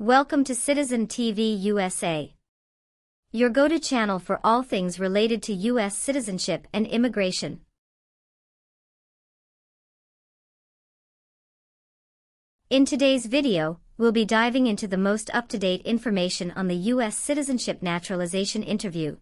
Welcome to Citizen TV USA, your go-to channel for all things related to U.S. citizenship and immigration. In today's video, we'll be diving into the most up-to-date information on the U.S. Citizenship Naturalization interview.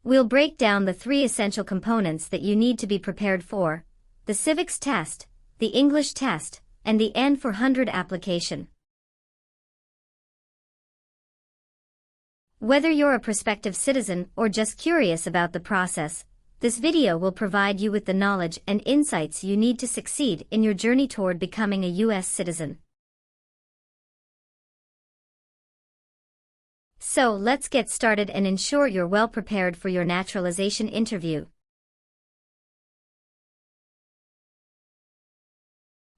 We'll break down the three essential components that you need to be prepared for: the civics test, the English test, and the N-400 application. Whether you're a prospective citizen or just curious about the process, this video will provide you with the knowledge and insights you need to succeed in your journey toward becoming a U.S. citizen. So let's get started and ensure you're well prepared for your naturalization interview.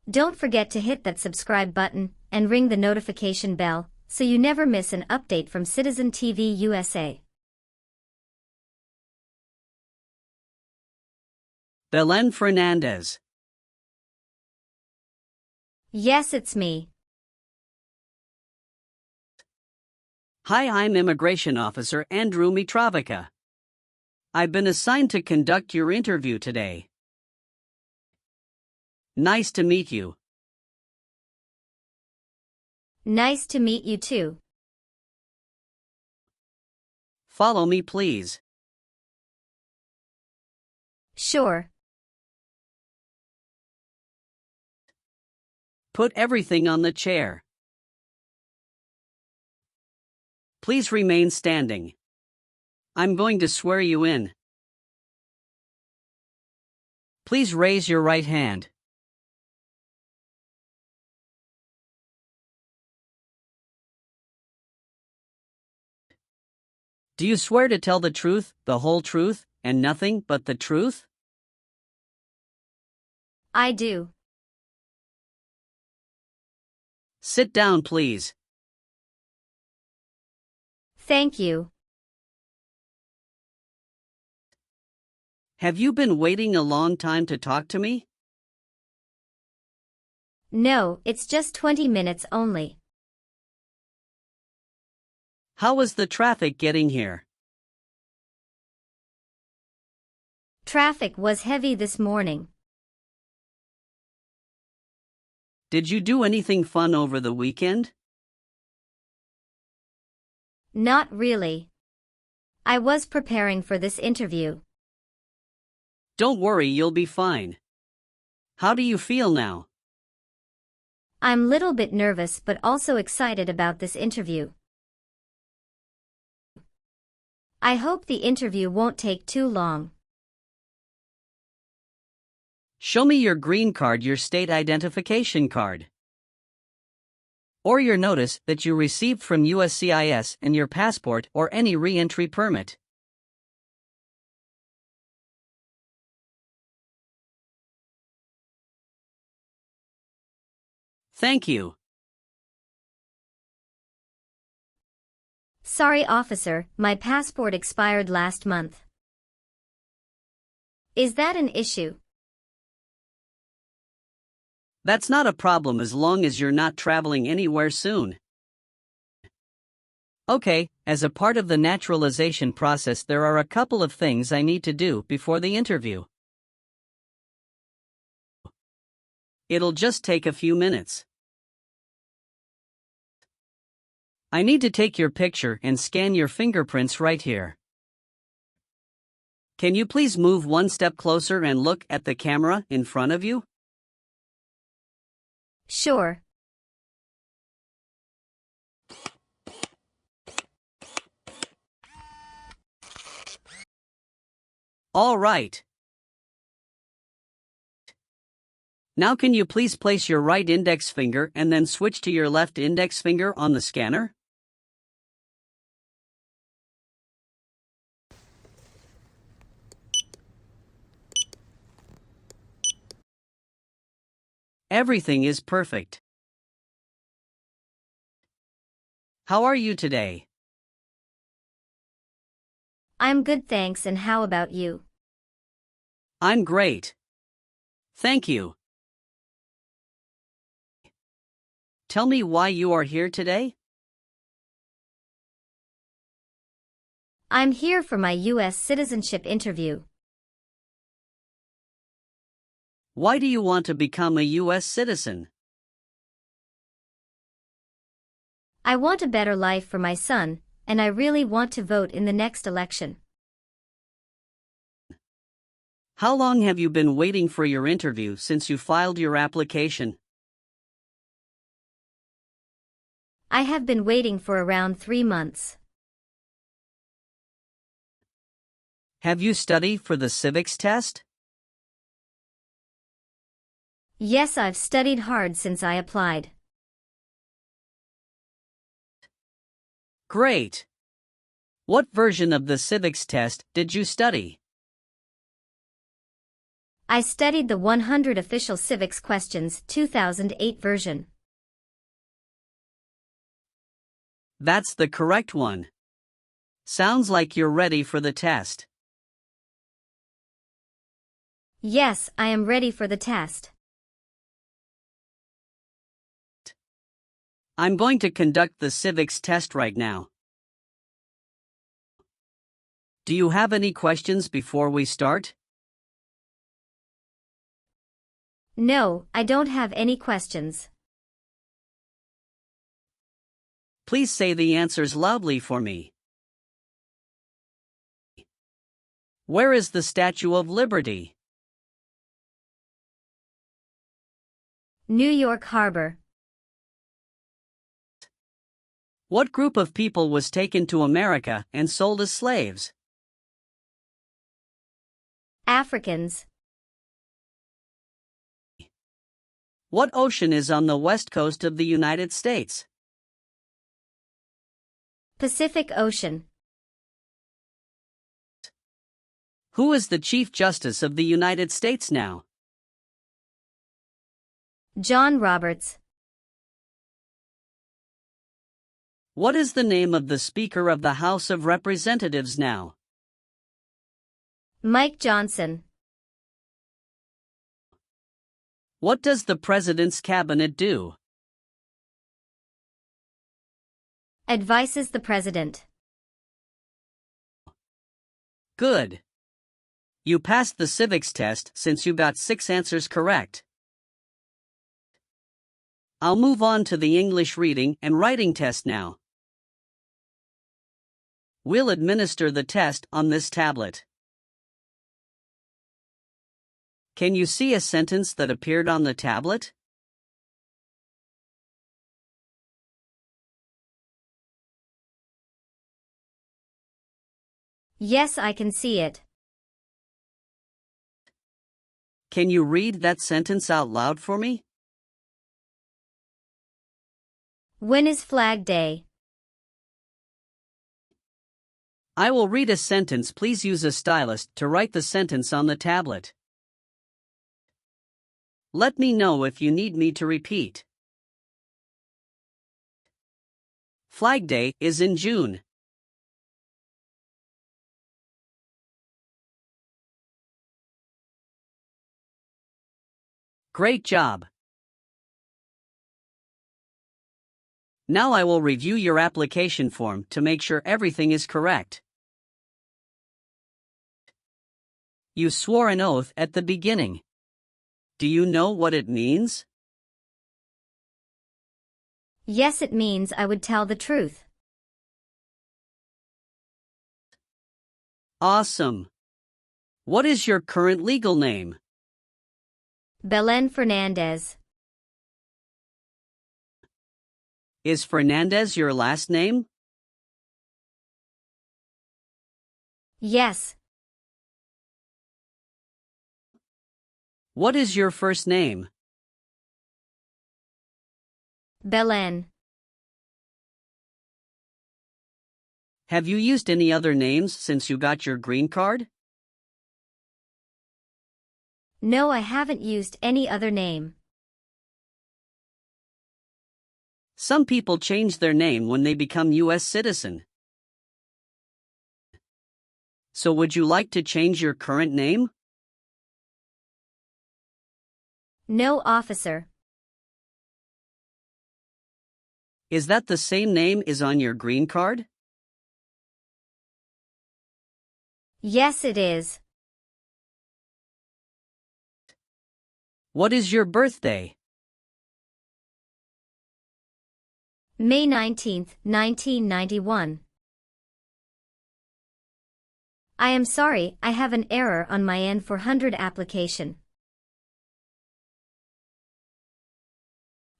Don't forget to hit that subscribe button and ring the notification bell so you never miss an update from Citizen TV USA. Belen Fernandez. Yes, it's me. Hi, I'm Immigration Officer Andrew Mitrovica. I've been assigned to conduct your interview today. Nice to meet you. Nice to meet you too. Follow me, please. Sure. Put everything on the chair. Please remain standing. I'm going to swear you in. Please raise your right hand. Do you swear to tell the truth, the whole truth, and nothing but the truth? I do. Sit down, please. Thank you. Have you been waiting a long time to talk to me? No, it's just 20 minutes only. How was the traffic getting here? Traffic was heavy this morning. Did you do anything fun over the weekend? Not really. I was preparing for this interview. Don't worry, you'll be fine. How do you feel now? I'm a little bit nervous but also excited about this interview. I hope the interview won't take too long. Show me your green card, your state identification card, or your notice that you received from USCIS, and your passport or any re-entry permit. Thank you. Sorry, officer, my passport expired last month. Is that an issue? That's not a problem as long as you're not traveling anywhere soon. Okay, as a part of the naturalization process, there are a couple of things I need to do before the interview. It'll just take a few minutes. I need to take your picture and scan your fingerprints right here. Can you please move one step closer and look at the camera in front of you? Sure. All right. Now can you please place your right index finger and then switch to your left index finger on the scanner? Everything is perfect. How are you today? I'm good, thanks, and how about you? I'm great. Thank you. Tell me why you are here today? I'm here for my US citizenship interview. Why do you want to become a US citizen? I want a better life for my son, and I really want to vote in the next election. How long have you been waiting for your interview since you filed your application? I have been waiting for around 3 months. Have you studied for the civics test? Yes, I've studied hard since I applied. Great! What version of the civics test did you study? I studied the 100 Official Civics Questions 2008 version. That's the correct one. Sounds like you're ready for the test. Yes, I am ready for the test. I'm going to conduct the civics test right now. Do you have any questions before we start? No, I don't have any questions. Please say the answers loudly for me. Where is the Statue of Liberty? New York Harbor. What group of people was taken to America and sold as slaves? Africans. What ocean is on the west coast of the United States? Pacific Ocean. Who is the Chief Justice of the United States now? John Roberts. What is the name of the Speaker of the House of Representatives now? Mike Johnson. What does the President's Cabinet do? Advises the President. Good. You passed the civics test since you got 6 answers correct. I'll move on to the English reading and writing test now. We'll administer the test on this tablet. Can you see a sentence that appeared on the tablet? Yes, I can see it. Can you read that sentence out loud for me? When is Flag Day? I will read a sentence. Please use a stylus to write the sentence on the tablet. Let me know if you need me to repeat. Flag Day is in June. Great job. Now I will review your application form to make sure everything is correct. You swore an oath at the beginning. Do you know what it means? Yes, it means I would tell the truth. Awesome. What is your current legal name? Belen Fernandez. Is Fernandez your last name? Yes. What is your first name? Belen. Have you used any other names since you got your green card? No, I haven't used any other name. Some people change their name when they become US citizen. So would you like to change your current name? No, officer. Is that the same name is on your green card? Yes, it is. What is your birthday? May 19th, 1991. I am sorry, I have an error on my N-400 application.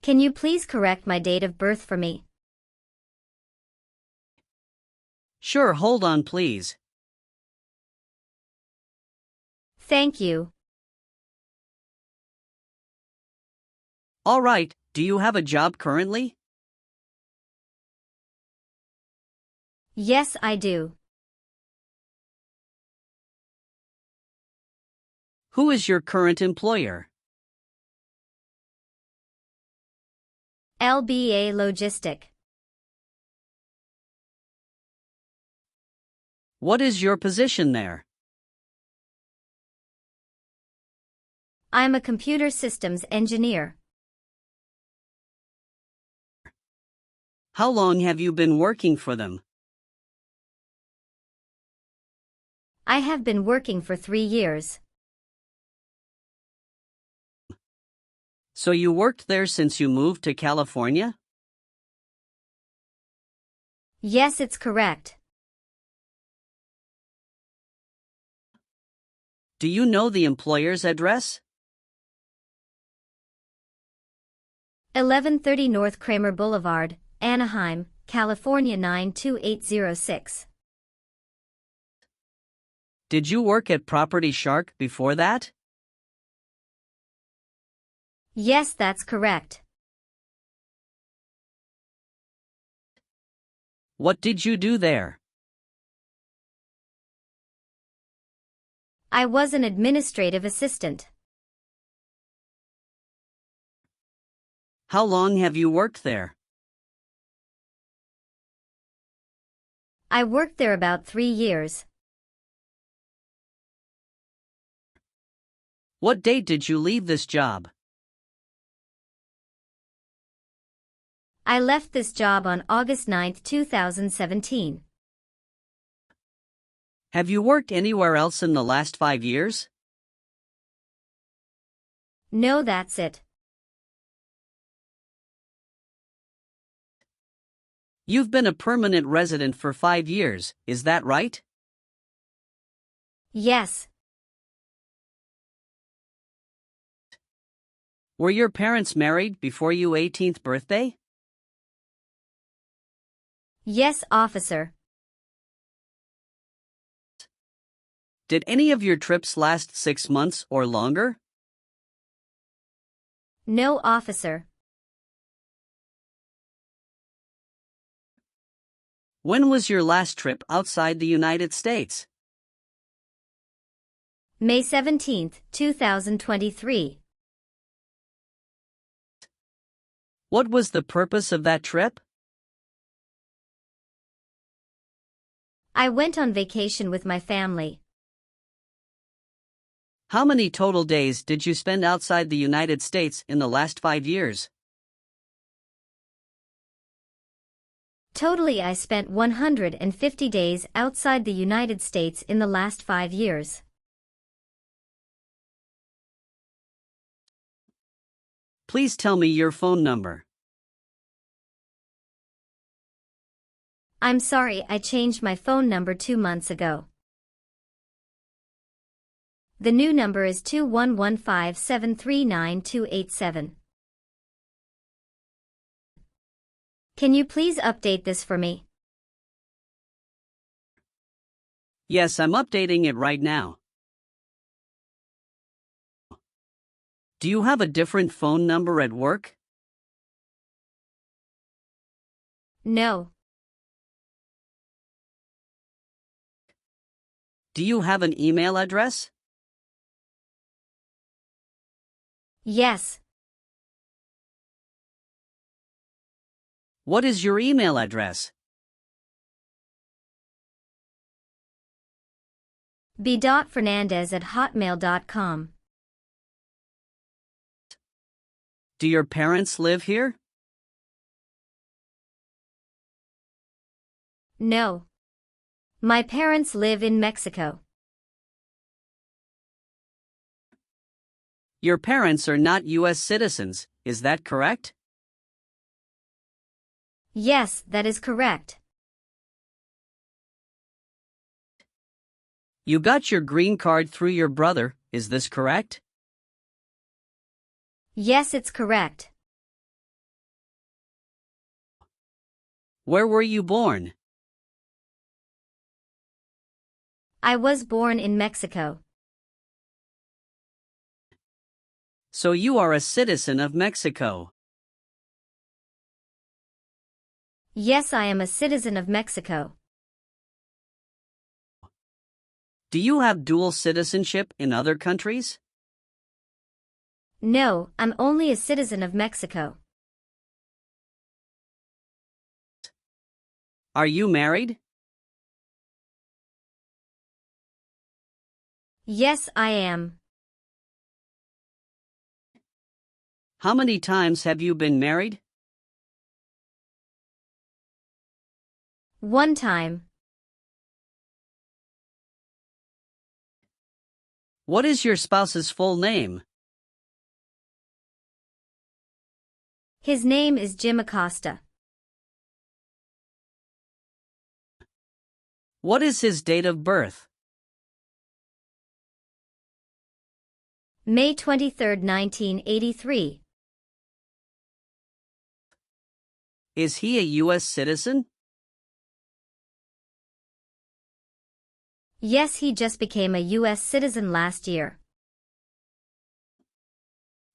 Can you please correct my date of birth for me? Sure, hold on please. Thank you. All right, do you have a job currently? Yes, I do. Who is your current employer? LBA Logistic. What is your position there? I'm a computer systems engineer. How long have you been working for them? I have been working for 3 years. So you worked there since you moved to California? Yes, it's correct. Do you know the employer's address? 1130 North Kramer Boulevard, Anaheim, California 92806. Did you work at Property Shark before that? Yes, that's correct. What did you do there? I was an administrative assistant. How long have you worked there? I worked there about 3 years. What date did you leave this job? I left this job on August 9, 2017. Have you worked anywhere else in the last 5 years? No, that's it. You've been a permanent resident for 5 years, is that right? Yes. Were your parents married before your 18th birthday? Yes, officer. Did any of your trips last 6 months or longer? No, officer. When was your last trip outside the United States? May 17, 2023. What was the purpose of that trip? I went on vacation with my family. How many total days did you spend outside the United States in the last 5 years? Totally, I spent 150 days outside the United States in the last 5 years. Please tell me your phone number. I'm sorry, I changed my phone number 2 months ago. The new number is 2115739287. Can you please update this for me? Yes, I'm updating it right now. Do you have a different phone number at work? No. Do you have an email address? Yes. What is your email address? b.fernandez@hotmail.com. Do your parents live here? No. My parents live in Mexico. Your parents are not U.S. citizens, is that correct? Yes, that is correct. You got your green card through your brother, is this correct? Yes, it's correct. Where were you born? I was born in Mexico. So you are a citizen of Mexico. Yes, I am a citizen of Mexico. Do you have dual citizenship in other countries? No, I'm only a citizen of Mexico. Are you married? Yes, I am. How many times have you been married? One time. What is your spouse's full name? His name is Jim Acosta. What is his date of birth? May 23, 1983. Is he a U.S. citizen? Yes, he just became a U.S. citizen last year.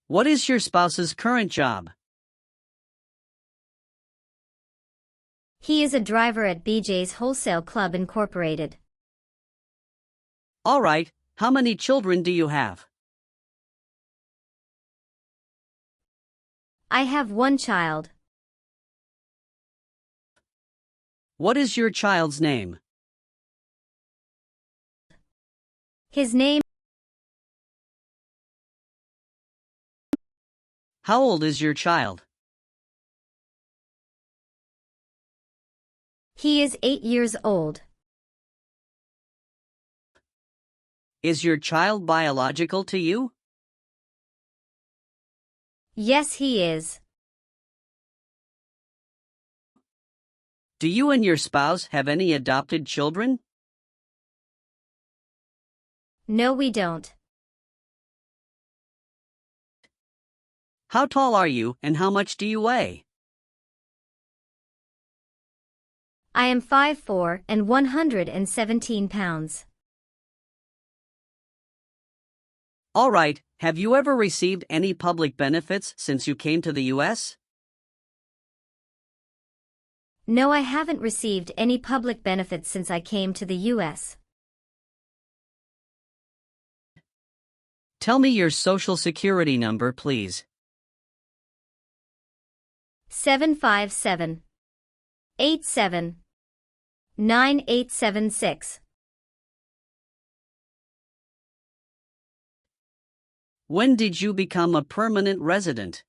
What is your spouse's current job? He is a driver at BJ's Wholesale Club Incorporated. All right, how many children do you have? I have one child. What is your child's name? His name. How old is your child? He is 8 years old. Is your child biological to you? Yes, he is. Do you and your spouse have any adopted children? No, we don't. How tall are you and how much do you weigh? I am 5'4" and 117 pounds. All right, have you ever received any public benefits since you came to the U.S.? No, I haven't received any public benefits since I came to the U.S. Tell me your social security number, please. 757-87-9876. When did you become a permanent resident?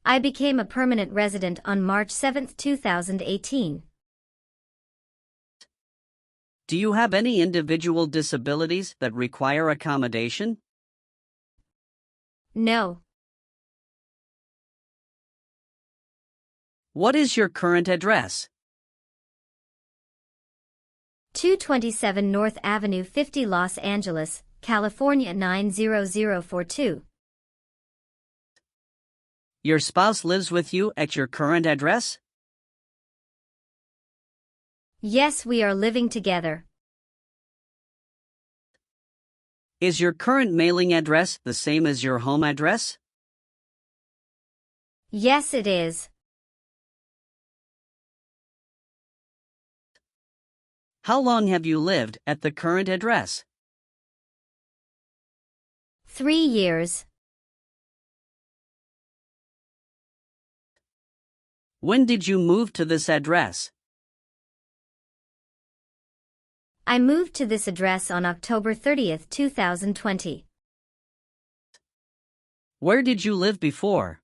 I became a permanent resident on March 7, 2018. Do you have any individual disabilities that require accommodation? No. What is your current address? 227 North Avenue 50, Los Angeles, California 90042. Your spouse lives with you at your current address? Yes, we are living together. Is your current mailing address the same as your home address? Yes, it is. How long have you lived at the current address? 3 years. When did you move to this address? I moved to this address on October 30, 2020. Where did you live before?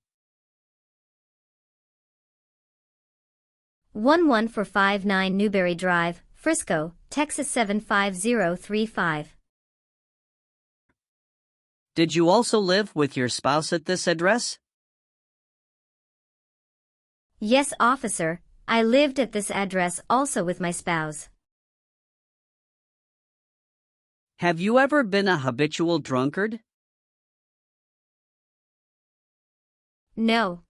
11459 Newberry Drive, Frisco, Texas 75035. Did you also live with your spouse at this address? Yes, officer, I lived at this address also with my spouse. Have you ever been a habitual drunkard? No.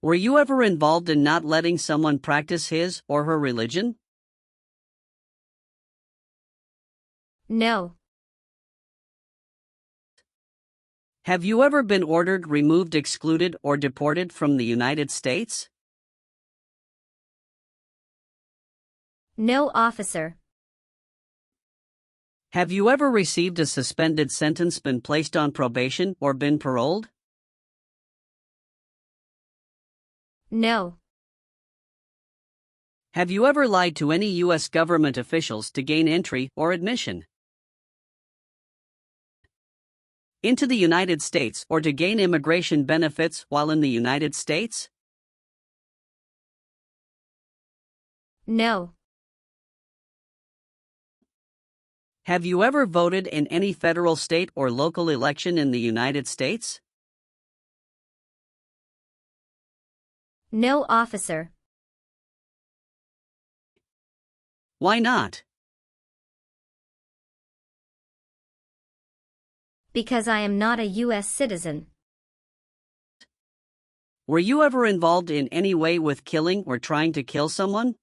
Were you ever involved in not letting someone practice his or her religion? No. Have you ever been ordered, removed, excluded, or deported from the United States? No, officer. Have you ever received a suspended sentence, been placed on probation, or been paroled? No. Have you ever lied to any U.S. government officials to gain entry or admission into the United States or to gain immigration benefits while in the United States? No. Have you ever voted in any federal, state, or local election in the United States? No, officer. Why not? Because I am not a U.S. citizen. Were you ever involved in any way with killing or trying to kill someone?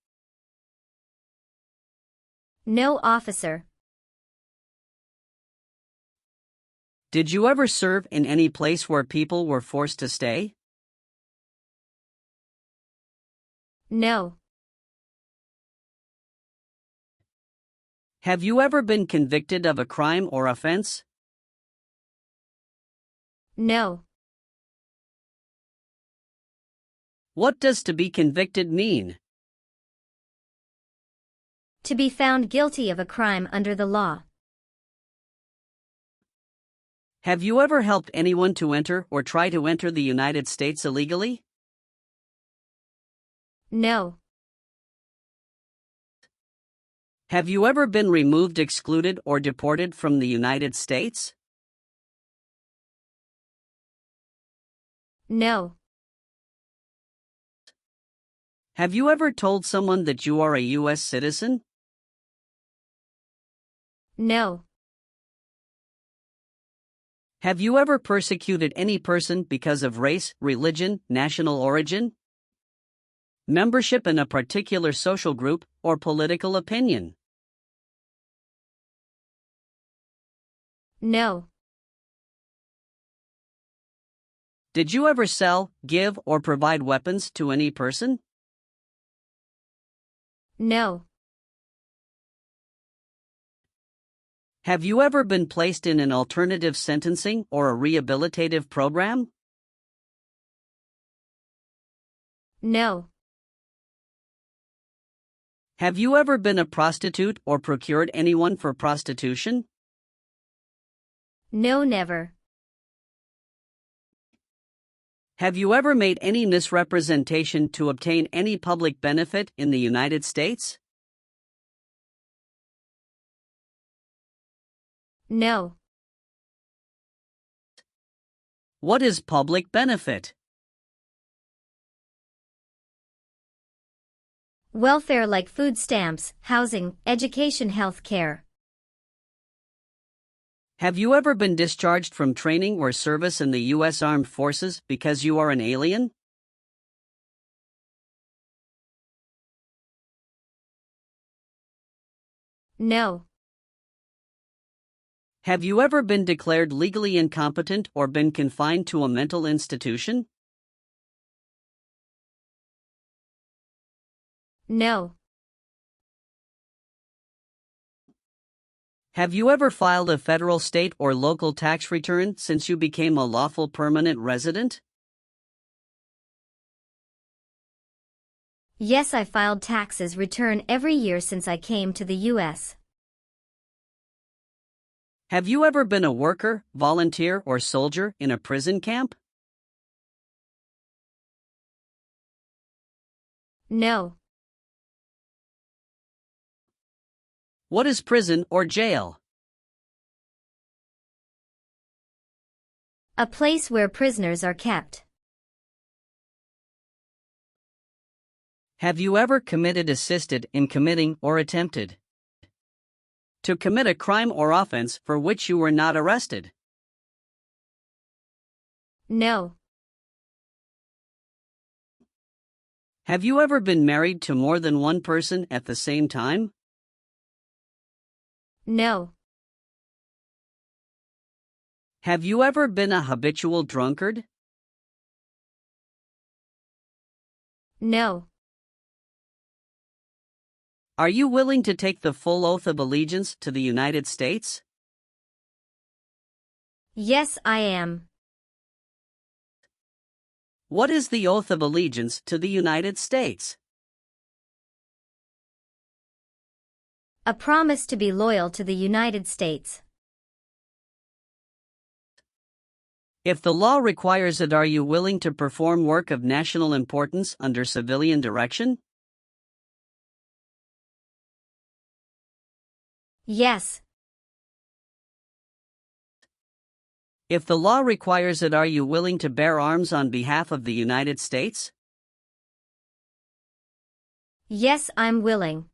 No, officer. Did you ever serve in any place where people were forced to stay? No. Have you ever been convicted of a crime or offense? No. What does to be convicted mean? To be found guilty of a crime under the law. Have you ever helped anyone to enter or try to enter the United States illegally? No. Have you ever been removed, excluded, or deported from the United States? No. Have you ever told someone that you are a U.S. citizen? No. Have you ever persecuted any person because of race, religion, national origin, membership in a particular social group, or political opinion? No. Did you ever sell, give, or provide weapons to any person? No. Have you ever been placed in an alternative sentencing or a rehabilitative program? No. Have you ever been a prostitute or procured anyone for prostitution? No, never. Have you ever made any misrepresentation to obtain any public benefit in the United States? No. What is public benefit? Welfare like food stamps, housing, education, health care. Have you ever been discharged from training or service in the U.S. Armed Forces because you are an alien? No. Have you ever been declared legally incompetent or been confined to a mental institution? No. Have you ever filed a federal, state, or local tax return since you became a lawful permanent resident? Yes, I filed taxes return every year since I came to the U.S. Have you ever been a worker, volunteer, or soldier in a prison camp? No. What is prison or jail? A place where prisoners are kept. Have you ever committed, assisted in committing, or attempted to commit a crime or offense for which you were not arrested? No. Have you ever been married to more than one person at the same time? No. Have you ever been a habitual drunkard? No. Are you willing to take the full oath of allegiance to the United States? Yes, I am. What is the oath of allegiance to the United States? A promise to be loyal to the United States. If the law requires it, are you willing to perform work of national importance under civilian direction? Yes. If the law requires it, are you willing to bear arms on behalf of the United States? Yes, I'm willing.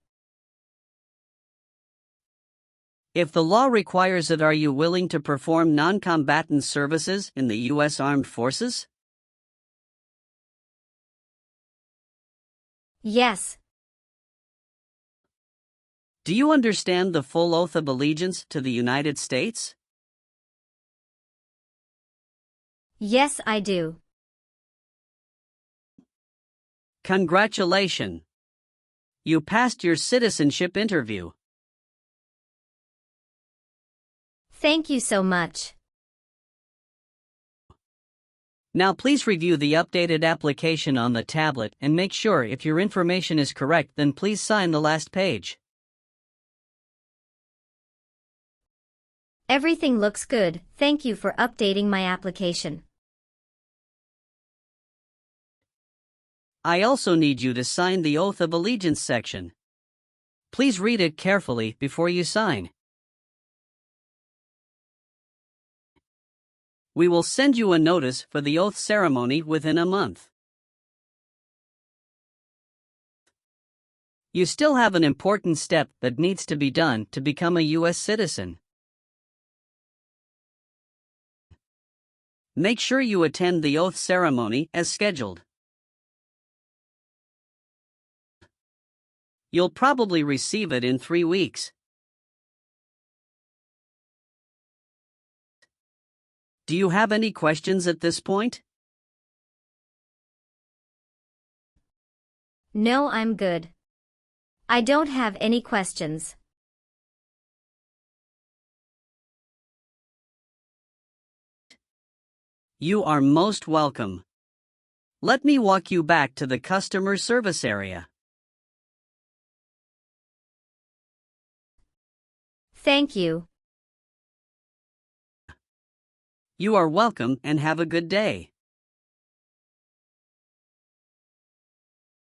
If the law requires it, are you willing to perform non-combatant services in the U.S. Armed Forces? Yes. Do you understand the full oath of allegiance to the United States? Yes, I do. Congratulations! You passed your citizenship interview. Thank you so much. Now please review the updated application on the tablet and make sure if your information is correct, then please sign the last page. Everything looks good. Thank you for updating my application. I also need you to sign the Oath of Allegiance section. Please read it carefully before you sign. We will send you a notice for the oath ceremony within a month. You still have an important step that needs to be done to become a U.S. citizen. Make sure you attend the oath ceremony as scheduled. You'll probably receive it in 3 weeks. Do you have any questions at this point? No, I'm good. I don't have any questions. You are most welcome. Let me walk you back to the customer service area. Thank you. You are welcome and have a good day.